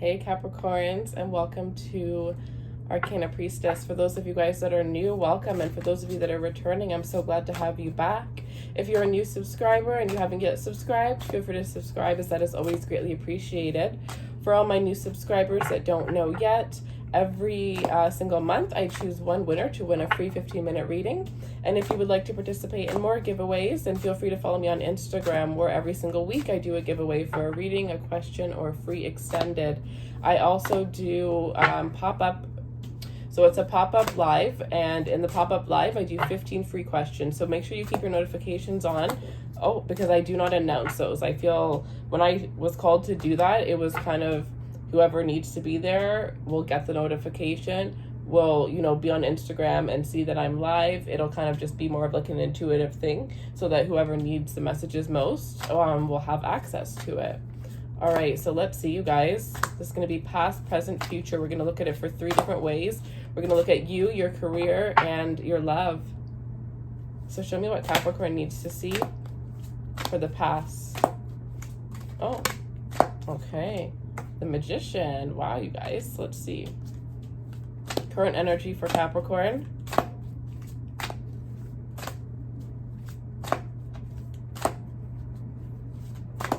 Hey Capricorns, and welcome to Arcana Priestess. For those of you guys that are new, welcome, and for those of you that are returning, I'm so glad to have you back. If you're a new subscriber and you haven't yet subscribed, feel free to subscribe, as that is always greatly appreciated. For all my new subscribers that don't know yet, every single month I choose one winner to win a free 15-minute reading. And if you would like to participate in more giveaways, then feel free to follow me on Instagram, where every single week I do a giveaway for a reading, a question, or a free extended. I also do pop-up. So it's a pop-up live, and in the pop-up live I do 15 free questions. So make sure you keep your notifications on. Oh, because I do not announce those. I feel when I was called to do that, it was kind of whoever needs to be there will get the notification, will, be on Instagram and see that I'm live. It'll kind of just be more of like an intuitive thing, so that whoever needs the messages most will have access to it. All right, so let's see, you guys. This is going to be past, present, future. We're going to look at it for 3 different ways. We're going to look at you, your career, and your love. So show me what Capricorn needs to see for the past. Oh, okay. The Magician. Wow, you guys. Let's see. Current energy for Capricorn.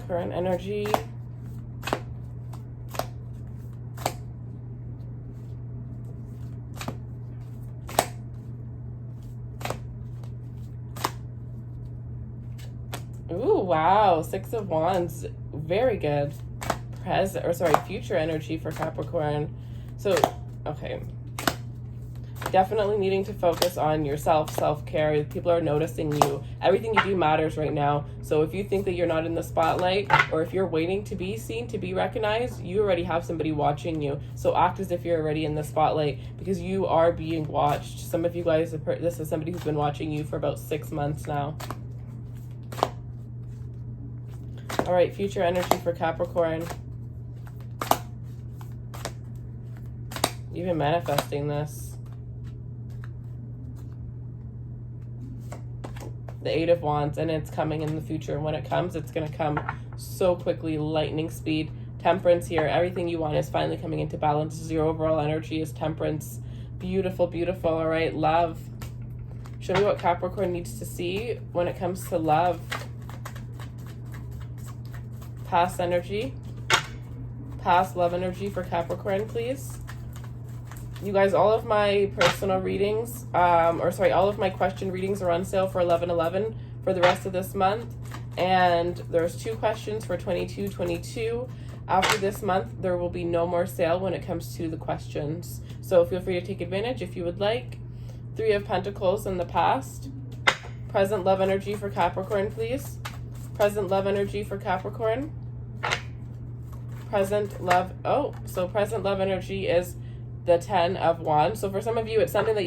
Current energy. Ooh, wow. 6 of Wands. Very good. Future energy for Capricorn. So, okay. Definitely needing to focus on yourself, self-care. People are noticing you. Everything you do matters right now. So if you think that you're not in the spotlight, or if you're waiting to be seen, to be recognized, you already have somebody watching you. So act as if you're already in the spotlight, because you are being watched. Some of you guys, this is somebody who's been watching you for about 6 months now. All right, future energy for Capricorn. Even manifesting this. The 8 of Wands, and it's coming in the future. And when it comes, it's going to come so quickly, lightning speed. Temperance here. Everything you want is finally coming into balance. Your overall energy is temperance. Beautiful, beautiful. All right, love. Show me what Capricorn needs to see when it comes to love. Past energy. Past love energy for Capricorn, please. You guys, all of my personal readings, all of my question readings are on sale for $11.11 for the rest of this month. And there's 2 questions for $22.22. After this month, there will be no more sale when it comes to the questions. So feel free to take advantage if you would like. 3 of Pentacles in the past. Present love energy for Capricorn, please. Present love energy for Capricorn. Present love energy is the 10 of Wands. So for some of you, it's something that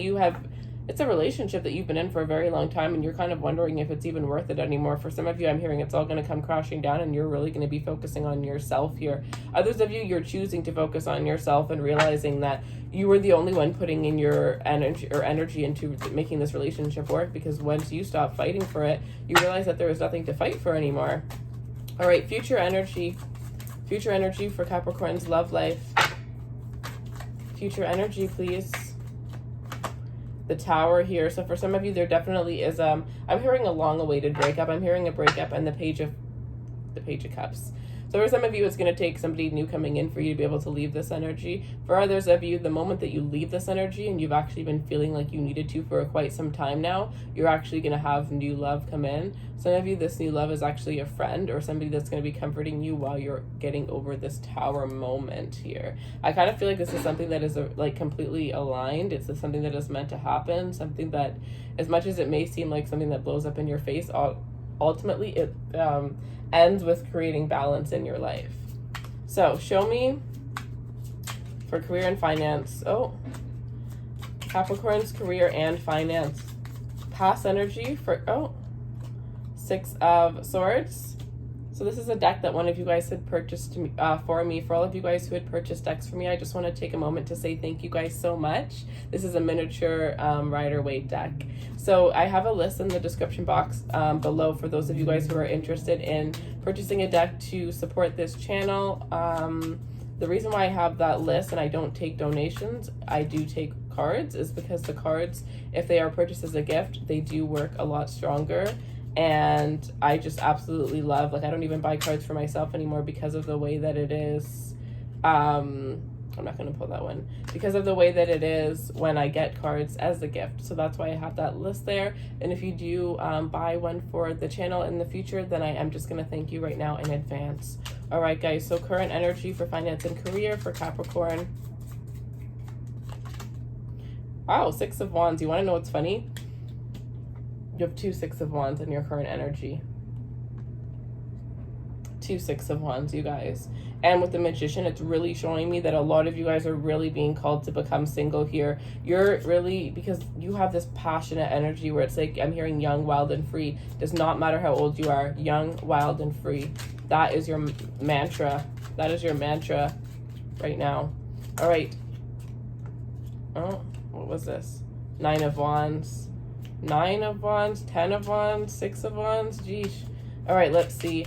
it's a relationship that you've been in for a very long time, and you're kind of wondering if it's even worth it anymore. For some of you, I'm hearing it's all going to come crashing down, and you're really going to be focusing on yourself here. Others of you, you're choosing to focus on yourself and realizing that you were the only one putting in your energy into making this relationship work, because once you stop fighting for it, you realize that there is nothing to fight for anymore. All right, future energy. Future energy for Capricorn's love life. Future energy, please. The Tower here. So for some of you, there definitely is I'm hearing a long-awaited breakup. I'm hearing a breakup and the Page of Cups. So for some of you, it's going to take somebody new coming in for you to be able to leave this energy. For others of you, the moment that you leave this energy, and you've actually been feeling like you needed to for quite some time now, you're actually going to have new love come in. Some of you, this new love is actually a friend or somebody that's going to be comforting you while you're getting over this Tower moment here. I kind of feel like this is something that is completely aligned. It's something that is meant to happen, something that, as much as it may seem like something that blows up in your face, ultimately it ends with creating balance in your life. So show me for career and finance. Oh, Capricorn's career and finance. Past energy for 6 of Swords. So this is a deck that one of you guys had purchased for me. For all of you guys who had purchased decks for me, I just want to take a moment to say thank you guys so much. This is a miniature Rider-Waite deck. So I have a list in the description box below for those of you guys who are interested in purchasing a deck to support this channel. The reason why I have that list and I don't take donations, I do take cards, is because the cards, if they are purchased as a gift, they do work a lot stronger. And I just absolutely love, like, I don't even buy cards for myself anymore because of the way that it is. I'm not going to pull that one because of the way that it is when I get cards as a gift. So that's why I have that list there. And if you do buy one for the channel in the future, then I am just going to thank you right now in advance. All right, guys. So current energy for finance and career for Capricorn. Wow, 6 of Wands. You want to know what's funny? You have 2 6 of Wands in your current energy. 2 6 of Wands, you guys. And with the Magician, it's really showing me that a lot of you guys are really being called to become single here. You're really, because you have this passionate energy where it's like, I'm hearing young, wild, and free. Does not matter how old you are. Young, wild, and free. That is your mantra. That is your mantra right now. All right. Oh, what was this? 9 of Wands. 9 of Wands, 10 of Wands, 6 of Wands. Geesh. All right, let's see.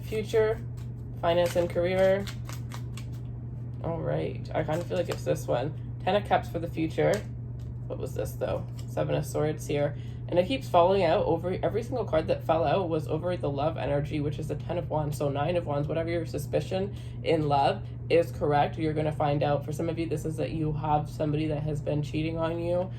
Future, finance and career. All right, I kind of feel like it's this one. 10 of Cups for the future. What was this though? 7 of Swords here. And it keeps falling out over, every single card that fell out was over the love energy, which is the 10 of Wands. So 9 of Wands, whatever your suspicion in love is correct, you're going to find out. For some of you, this is that you have somebody that has been cheating on you.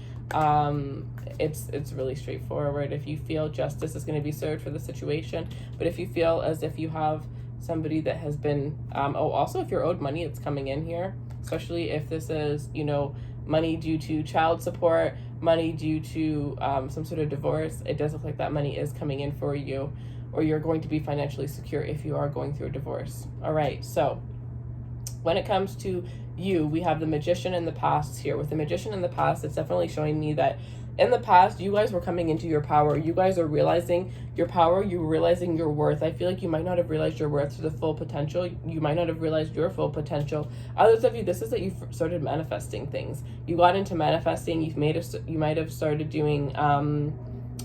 It's really straightforward. If you feel justice is going to be served for the situation, but if you feel as if you have somebody that has been, also if you're owed money, it's coming in here, especially if this is, you know, money due to child support, money due to some sort of divorce. It does look like that money is coming in for you, or you're going to be financially secure if you are going through a divorce. All right, so when it comes to you, we have the Magician in the past here. With the Magician in the past, it's definitely showing me that in the past, you guys were coming into your power. You guys are realizing your power. You're realizing your worth. I feel like you might not have realized your worth to the full potential. You might not have realized your full potential. Others of you, this is that you started manifesting things. You got into manifesting. You might have started doing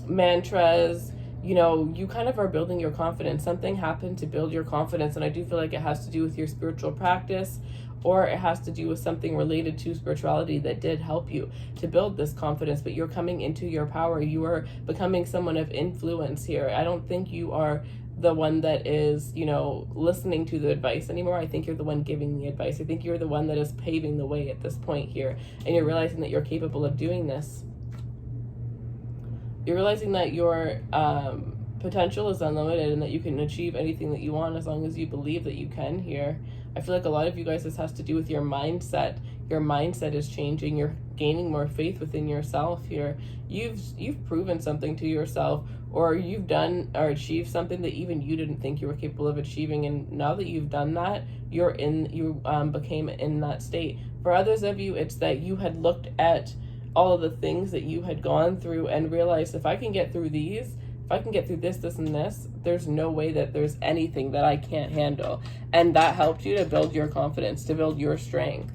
mantras. You know, you kind of are building your confidence. Something happened to build your confidence, and I do feel like it has to do with your spiritual practice, or it has to do with something related to spirituality that did help you to build this confidence. But you're coming into your power. You are becoming someone of influence here. I don't think you are the one that is, you know, listening to the advice anymore. I think you're the one giving the advice. I think you're the one that is paving the way at this point here, and you're realizing that you're capable of doing this. You're realizing that your potential is unlimited and that you can achieve anything that you want as long as you believe that you can here. I feel like a lot of you guys, this has to do with your mindset. Your mindset is changing. You're gaining more faith within yourself here. You've proven something to yourself, or you've done or achieved something that even you didn't think you were capable of achieving. And now that you've done that, you became in that state. For others of you, it's that you had looked at all of the things that you had gone through and realized, if I can get through these, if I can get through this, this, and this, there's no way that there's anything that I can't handle. And that helped you to build your confidence, to build your strength.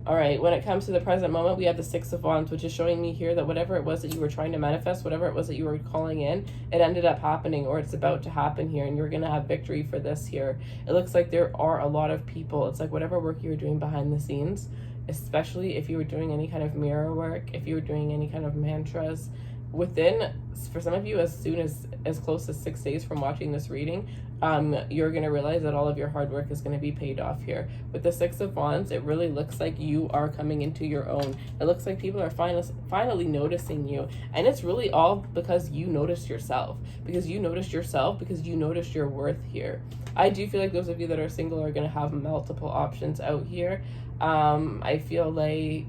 All right, when it comes to the present moment, we have the 6 of Wands, which is showing me here that whatever it was that you were trying to manifest, whatever it was that you were calling in, it ended up happening, or it's about to happen here, and you're going to have victory for this here. It looks like there are a lot of people. It's like whatever work you were doing behind the scenes, especially if you were doing any kind of mirror work, if you were doing any kind of mantras, within, for some of you, as soon as close as 6 days from watching this reading, you're going to realize that all of your hard work is going to be paid off here. With the 6 of Wands, it really looks like you are coming into your own. It looks like people are finally noticing you. And it's really all because you noticed yourself. Because you noticed your worth here. I do feel like those of you that are single are going to have multiple options out here. I feel like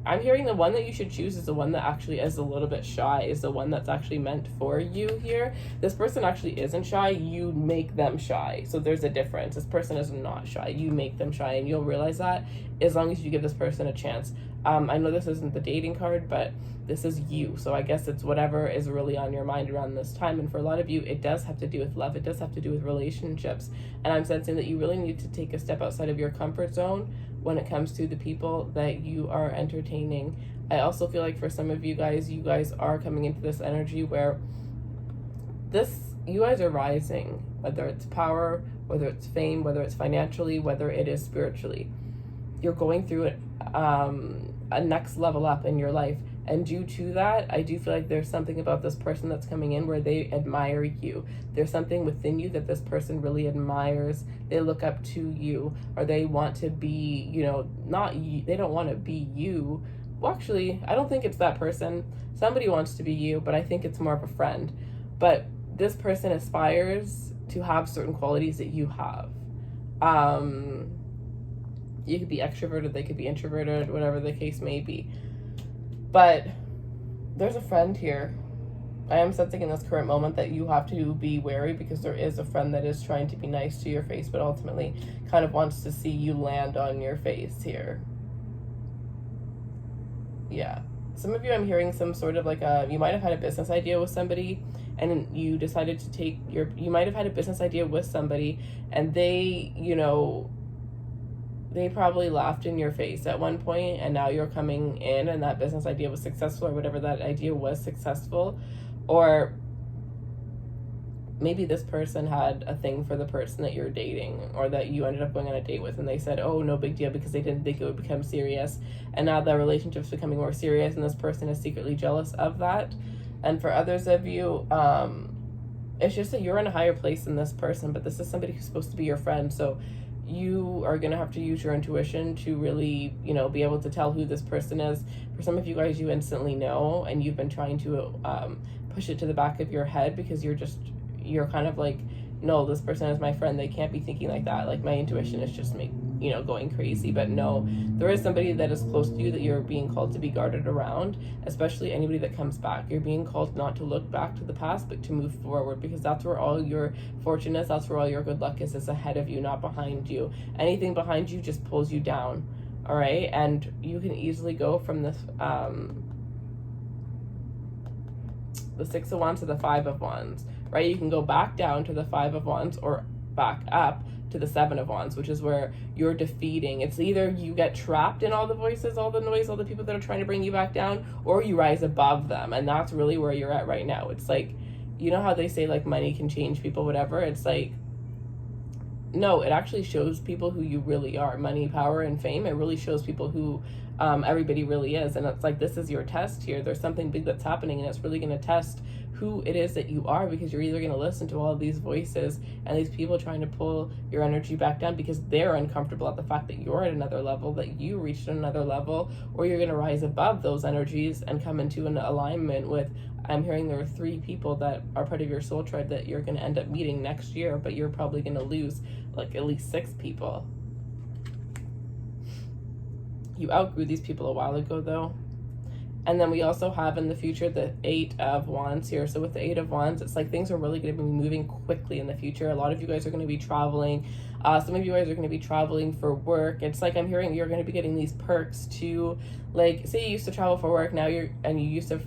I'm hearing the one that you should choose is the one that actually is a little bit shy, is the one that's actually meant for you here. This person actually isn't shy. You make them shy. So there's a difference. This person is not shy. You make them shy, and you'll realize that as long as you give this person a chance. I know this isn't the dating card, but this is you. So I guess it's whatever is really on your mind around this time. And for a lot of you, it does have to do with love. It does have to do with relationships. And I'm sensing that you really need to take a step outside of your comfort zone when it comes to the people that you are entertaining. I also feel like for some of you guys are coming into this energy where this you guys are rising, whether it's power, whether it's fame, whether it's financially, whether it is spiritually. You're going through it, a next level up in your life. And due to that, I do feel like there's something about this person that's coming in where they admire you. There's something within you that this person really admires. They look up to you, or they want to be, you know, not you. They don't want to be you. Well, actually, I don't think it's that person. Somebody wants to be you, but I think it's more of a friend. But this person aspires to have certain qualities that you have. You could be extroverted, they could be introverted, whatever the case may be. But there's a friend here. I am sensing in this current moment that you have to be wary, because there is a friend that is trying to be nice to your face, but ultimately kind of wants to see you land on your face here. Yeah. Some of you, I'm hearing some sort of like you might have had a business idea with somebody, and you decided to you might have had a business idea with somebody, and they, you know, they probably laughed in your face at one point, and now you're coming in and that business idea was successful, or whatever that idea was successful. Or maybe this person had a thing for the person that you're dating, or that you ended up going on a date with, and they said, oh, no big deal, because they didn't think it would become serious. And now the relationship's becoming more serious, and this person is secretly jealous of that. And for others of you, it's just that you're in a higher place than this person, but this is somebody who's supposed to be your friend. So you are going to have to use your intuition to really, you know, be able to tell who this person is. For some of you guys, you instantly know, and you've been trying to push it to the back of your head, because you're kind of like, no, this person is my friend. They can't be thinking like that. Like, my intuition is just going crazy. But no, there is somebody that is close to you that you're being called to be guarded around, especially anybody that comes back. You're being called not to look back to the past, but to move forward, because that's where all your fortune is. That's where all your good luck is ahead of you, not behind you. Anything behind you just pulls you down. All right. And you can easily go from this, the Six of Wands to the Five of Wands, right? You can go back down to the Five of Wands, or back up to the Seven of Wands, which is where you're defeating. It's either you get trapped in all the voices, all the noise, all the people that are trying to bring you back down, or you rise above them. And that's really where you're at right now. It's like, you know how they say like money can change people, whatever. It's like, no, it actually shows people who you really are. Money, power, and fame, it really shows people who everybody really is. And it's like, this is your test here. There's something big that's happening, and it's really going to test who it is that you are, because you're either going to listen to all of these voices and these people trying to pull your energy back down because they're uncomfortable at the fact that you're at another level, that you reached another level, or you're going to rise above those energies and come into an alignment with, I'm hearing there are 3 people that are part of your soul tribe that you're going to end up meeting next year, but you're probably going to lose like at least 6 people. You outgrew these people a while ago, though. And then we also have in the future the 8 of Wands here. So with the 8 of Wands, it's like things are really going to be moving quickly in the future. A lot of you guys are going to be traveling. Some of you guys are going to be traveling for work. It's like I'm hearing you're going to be getting these perks too. Like, say you used to travel for work, now you used to,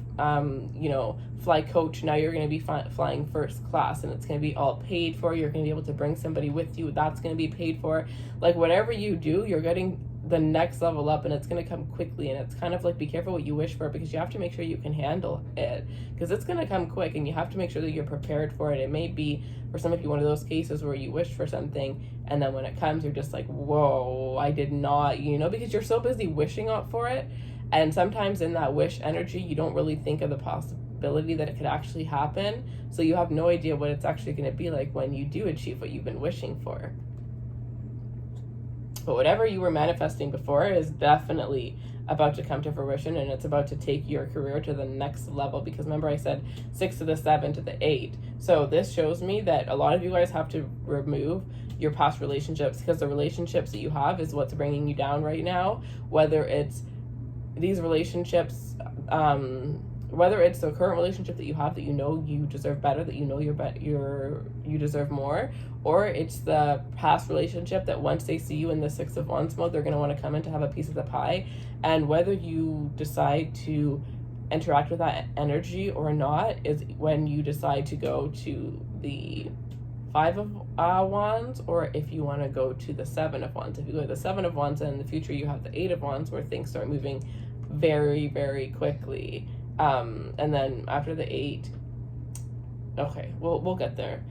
fly coach. Now you're going to be flying first class, and it's going to be all paid for. You're going to be able to bring somebody with you. That's going to be paid for. Like, whatever you do, you're getting the next level up, and it's going to come quickly. And it's kind of like, be careful what you wish for, because you have to make sure you can handle it, because it's going to come quick, and you have to make sure that you're prepared for it. It may be, for some of you, one of those cases where you wish for something, and then when it comes, you're just like, whoa, I did not, because you're so busy wishing up for it. And sometimes in that wish energy, you don't really think of the possibility that it could actually happen. So you have no idea what it's actually going to be like when you do achieve what you've been wishing for. But whatever you were manifesting before is definitely about to come to fruition, and it's about to take your career to the next level. Because remember, I said 6 to the 7 to the 8. So this shows me that a lot of you guys have to remove your past relationships, because the relationships that you have is what's bringing you down right now. Whether it's these relationships, whether it's the current relationship that you have that you deserve better, that you deserve more, or it's the past relationship that once they see you in the 6 of Wands mode, they're going to want to come in to have a piece of the pie. And whether you decide to interact with that energy or not is when you decide to go to the 5 of Wands, or if you want to go to the 7 of Wands. If you go to the 7 of Wands, and in the future you have the 8 of Wands, where things start moving very, very quickly. And then after the 8, Okay, we'll get there.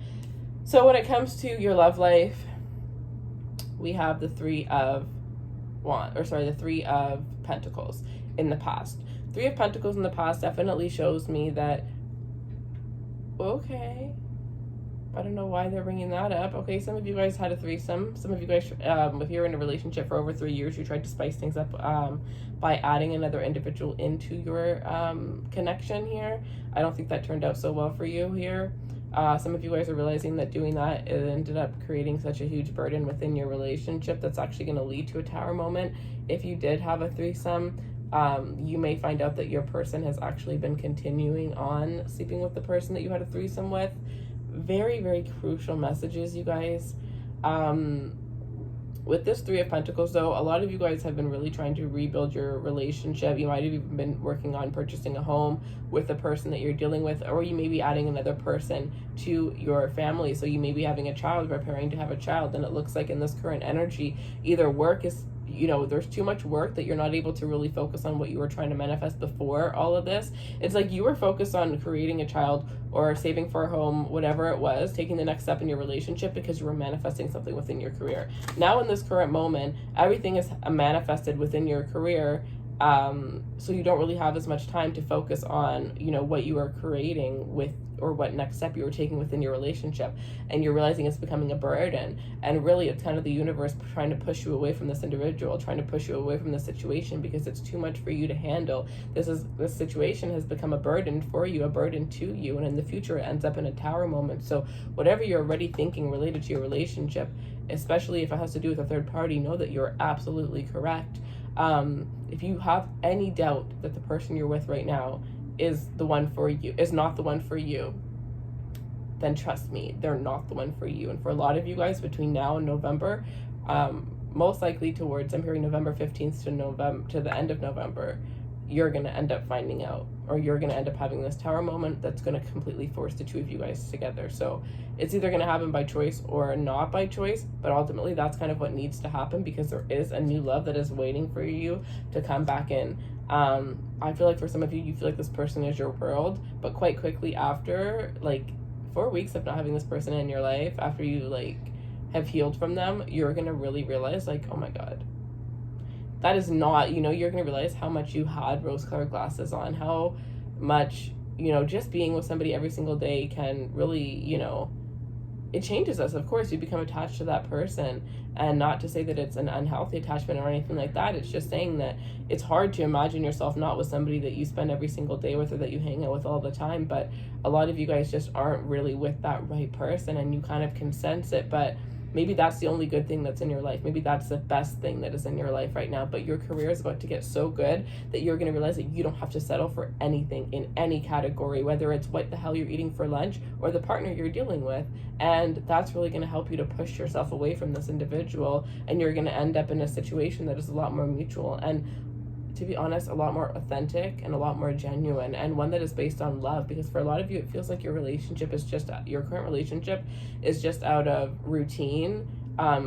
So when it comes to your love life, we have the Three of Pentacles in the past. Three of Pentacles in the past definitely shows me that, okay, I don't know why they're bringing that up. Okay, some of you guys had a threesome. Some of you guys, if you're in a relationship for over 3 years, you tried to spice things up by adding another individual into your connection here. I don't think that turned out so well for you here. Some of you guys are realizing that doing that, it ended up creating such a huge burden within your relationship that's actually going to lead to a tower moment. If you did have a threesome, you may find out that your person has actually been continuing on sleeping with the person that you had a threesome with. Very, very crucial messages, you guys. With this Three of Pentacles, though, a lot of you guys have been really trying to rebuild your relationship. You might have even been working on purchasing a home with the person that you're dealing with, or you may be adding another person to your family. So you may be having a child, preparing to have a child, and it looks like in this current energy, either work is, there's too much work that you're not able to really focus on what you were trying to manifest before all of this. It's like you were focused on creating a child or saving for a home, whatever it was, taking the next step in your relationship because you were manifesting something within your career. Now in this current moment, everything is manifested within your career. So you don't really have as much time to focus on, what you are creating with, or what next step you were taking within your relationship, and you're realizing it's becoming a burden. And really, it's kind of the universe trying to push you away from this individual, trying to push you away from the situation because it's too much for you to handle. This situation has become a burden for you, a burden to you, and in the future it ends up in a tower moment. So whatever you're already thinking related to your relationship, especially if it has to do with a third party, know that you're absolutely correct. If you have any doubt that the person you're with right now is not the one for you, then trust me, they're not the one for you. And for a lot of you guys between now and November, most likely towards, I'm hearing November 15th to the end of November, you're going to end up finding out, or you're going to end up having this tower moment that's going to completely force the two of you guys together. So it's either going to happen by choice or not by choice, but ultimately that's kind of what needs to happen because there is a new love that is waiting for you to come back in. I feel like for some of you, you feel like this person is your world, but quite quickly after, 4 weeks of not having this person in your life, after you, have healed from them, you're going to really realize, oh my God, that is not, you're going to realize how much you had rose-colored glasses on, how much, just being with somebody every single day can really, it changes us. Of course, you become attached to that person, and not to say that it's an unhealthy attachment or anything like that. It's just saying that it's hard to imagine yourself not with somebody that you spend every single day with or that you hang out with all the time. But a lot of you guys just aren't really with that right person, and you kind of can sense it, but maybe that's the only good thing that's in your life. Maybe that's the best thing that is in your life right now. But your career is about to get so good that you're going to realize that you don't have to settle for anything in any category, whether it's what the hell you're eating for lunch or the partner you're dealing with. And that's really going to help you to push yourself away from this individual. And you're going to end up in a situation that is a lot more mutual. And to be honest, a lot more authentic and a lot more genuine, and one that is based on love. Because for a lot of you, it feels like your current relationship is just out of routine,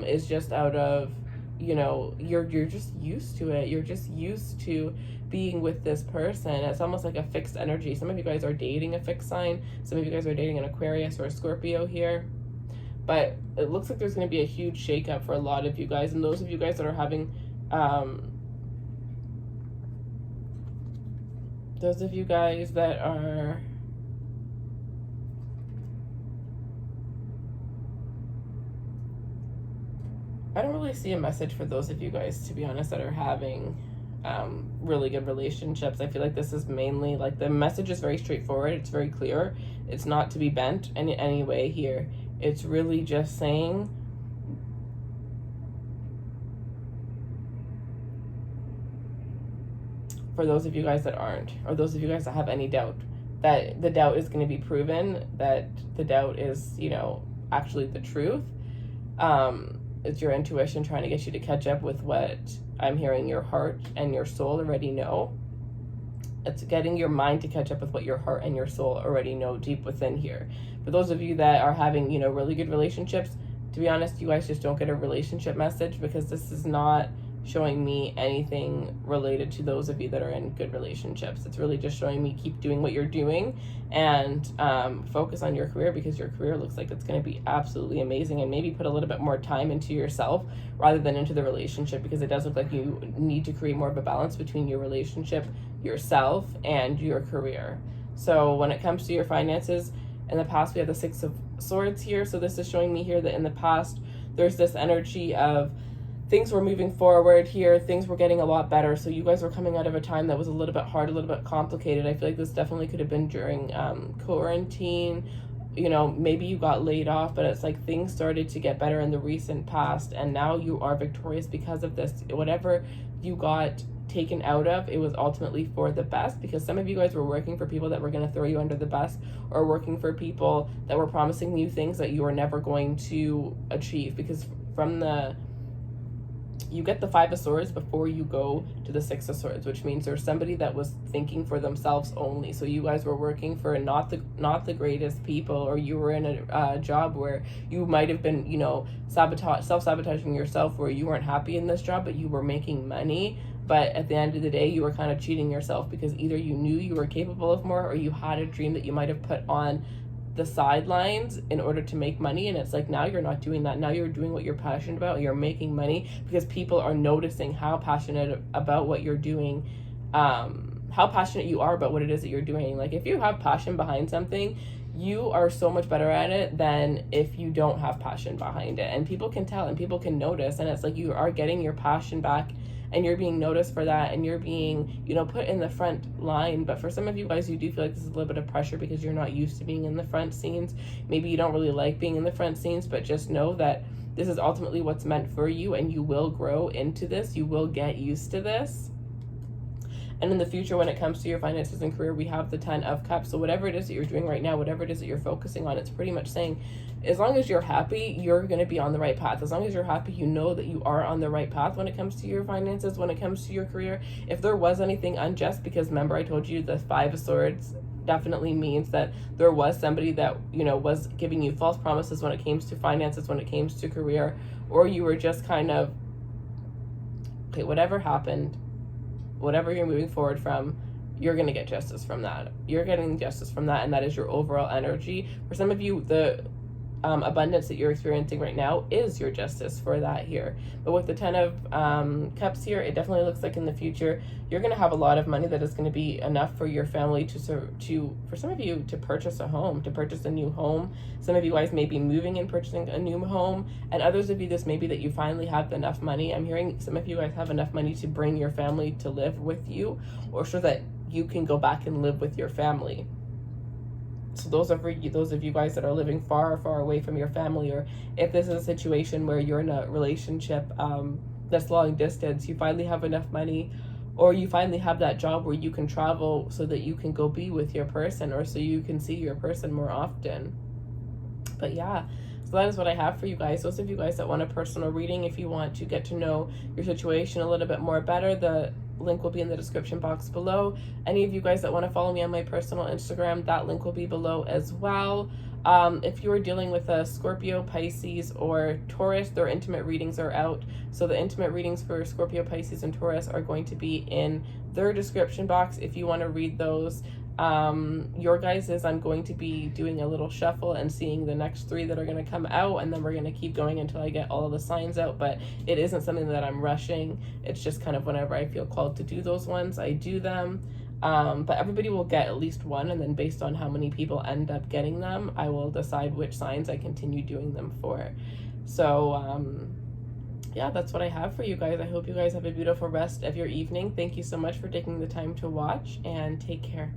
is just out of, you're just used to it. You're just used to being with this person. It's almost like a fixed energy. Some of you guys are dating a fixed sign. Some of you guys are dating an Aquarius or a Scorpio here. But it looks like there's going to be a huge shakeup for a lot of you guys. And those of you guys that are having, those of you guys that are I don't really see a message for those of you guys, to be honest, that are having really good relationships. I feel like this is mainly, the message is very straightforward. It's very clear. It's not to be bent in any way here. It's really just saying for those of you guys that aren't, or those of you guys that have any doubt, that the doubt is going to be proven, that the doubt is, actually the truth. It's your intuition trying to get you to catch up with what I'm hearing your heart and your soul already know. It's getting your mind to catch up with what your heart and your soul already know deep within here. For those of you that are having, really good relationships, to be honest, you guys just don't get a relationship message, because this is not showing me anything related to those of you that are in good relationships. It's really just showing me keep doing what you're doing and focus on your career, because your career looks like it's going to be absolutely amazing, and maybe put a little bit more time into yourself rather than into the relationship, because it does look like you need to create more of a balance between your relationship, yourself, and your career. So when it comes to your finances, in the past we have the Six of Swords here. So this is showing me here that in the past there's this energy of things were moving forward here, things were getting a lot better. So you guys were coming out of a time that was a little bit hard, a little bit complicated. I feel like this definitely could have been during quarantine. You know, maybe you got laid off, but it's like things started to get better in the recent past, and now you are victorious because of this. Whatever you got taken out of, it was ultimately for the best, because some of you guys were working for people that were going to throw you under the bus, or working for people that were promising you things that you were never going to achieve, because from you get the Five of Swords before you go to the Six of Swords, which means there's somebody that was thinking for themselves only. So you guys were working for not the greatest people, or you were in a job where you might have been, you know, self-sabotaging yourself, where you weren't happy in this job, but you were making money. But at the end of the day, you were kind of cheating yourself, because either you knew you were capable of more, or you had a dream that you might have put on the sidelines in order to make money. And it's like, now you're not doing that. Now you're doing what you're passionate about. You're making money because people are noticing how passionate about what you're doing, how passionate you are about what it is that you're doing. Like, if you have passion behind something, you are so much better at it than if you don't have passion behind it. And people can tell, and people can notice. And it's like, you are getting your passion back, and you're being noticed for that, and you're being, you know, put in the front line. But for some of you guys, you do feel like this is a little bit of pressure because you're not used to being in the front scenes. Maybe you don't really like being in the front scenes, but just know that this is ultimately what's meant for you, and you will grow into this. You will get used to this. And in the future, when it comes to your finances and career, we have the 10 of Cups. So whatever it is that you're doing right now, whatever it is that you're focusing on, it's pretty much saying, as long as you're happy, you're going to be on the right path. As long as you're happy, you know that you are on the right path when it comes to your finances, when it comes to your career. If there was anything unjust, because remember I told you the Five of Swords definitely means that there was somebody that, you know, was giving you false promises when it came to finances, when it came to career, or you were just kind of, okay, whatever happened, whatever you're moving forward from, you're going to get justice from that. You're getting justice from that, and that is your overall energy. For some of you, the abundance that you're experiencing right now is your justice for that here. But with the 10 of Cups here, it definitely looks like in the future you're going to have a lot of money that is going to be enough for your family to for some of you to purchase a home, to purchase a new home. Some of you guys may be moving and purchasing a new home, and others of you, this may be that you finally have enough money. I'm hearing some of you guys have enough money to bring your family to live with you, or so that you can go back and live with your family. So those are for you, those of you guys that are living far, far away from your family, or if this is a situation where you're in a relationship that's long distance, you finally have enough money, or you finally have that job where you can travel so that you can go be with your person, or so you can see your person more often. But yeah, so that is what I have for you guys. Those of you guys that want a personal reading, if you want to get to know your situation a little bit more better, the link will be in the description box below. Any of you guys that want to follow me on my personal Instagram, that link will be below as well. If you are dealing with a Scorpio, Pisces, or Taurus, their intimate readings are out. So the intimate readings for Scorpio, Pisces, and Taurus are going to be in their description box if you want to read those. Your guys is I'm going to be doing a little shuffle and seeing the next 3 that are going to come out, and then we're going to keep going until I get all of the signs out. But it isn't something that I'm rushing. It's just kind of whenever I feel called to do those ones, I do them. But everybody will get at least one, and then based on how many people end up getting them, I will decide which signs I continue doing them for. So yeah, that's what I have for you guys. I hope you guys have a beautiful rest of your evening. Thank you so much for taking the time to watch, and take care.